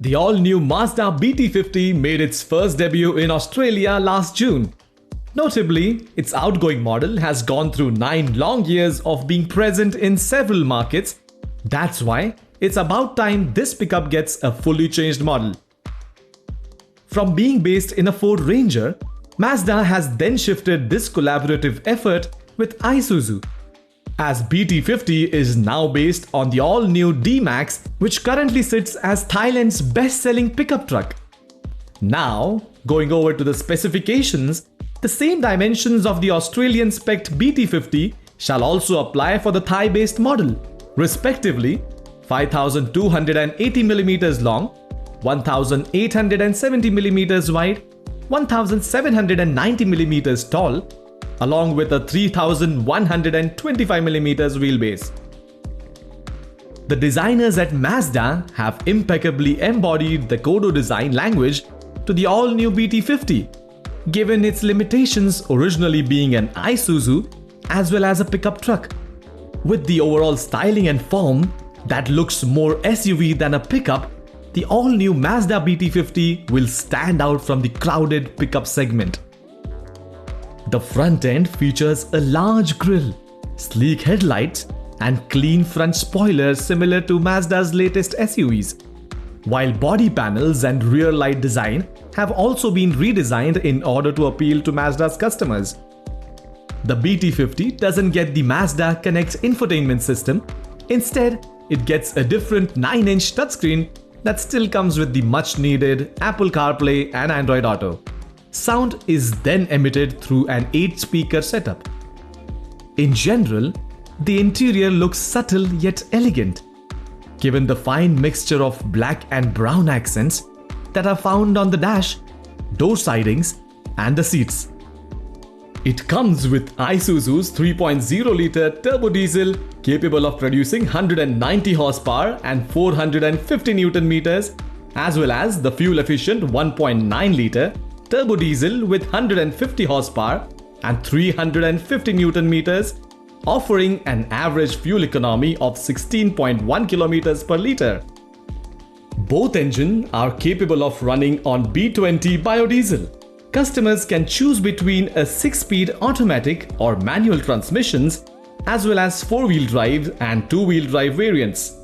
The all-new Mazda BT50 made its first debut in Australia last June. Notably, its outgoing model has gone through 9 long years of being present in several markets. That's why it's about time this pickup gets a fully changed model. From being based in a Ford Ranger, Mazda has then shifted this collaborative effort with Isuzu, as BT50 is now based on the all-new D-Max, which currently sits as Thailand's best-selling pickup truck. Now, going over to the specifications, the same dimensions of the Australian spec BT50 shall also apply for the Thai-based model, respectively 5,280mm long, 1,870mm wide, 1,790mm tall, along with a 3,125mm wheelbase. The designers at Mazda have impeccably embodied the Kodo design language to the all-new BT50, given its limitations originally being an Isuzu as well as a pickup truck. With the overall styling and form that looks more SUV than a pickup, the all-new Mazda BT50 will stand out from the crowded pickup segment. The front end features a large grille, sleek headlights, and clean front spoilers similar to Mazda's latest SUVs, while body panels and rear light design have also been redesigned in order to appeal to Mazda's customers. The BT50 doesn't get the Mazda Connect infotainment system. Instead, it gets a different 9-inch touchscreen that still comes with the much-needed Apple CarPlay and Android Auto. Sound is then emitted through an 8-speaker setup. In general, the interior looks subtle yet elegant, given the fine mixture of black and brown accents that are found on the dash, door sidings, and the seats. It comes with Isuzu's 3.0-liter turbo diesel capable of producing 190 horsepower and 450 Newton meters, as well as the fuel-efficient 1.9-liter turbo diesel with 150 horsepower and 350 Newton meters, offering an average fuel economy of 16.1 kilometers per liter. Both engines are capable of running on B20 biodiesel. Customers can choose between a 6-speed automatic or manual transmissions, as well as 4-wheel drive and 2-wheel drive variants.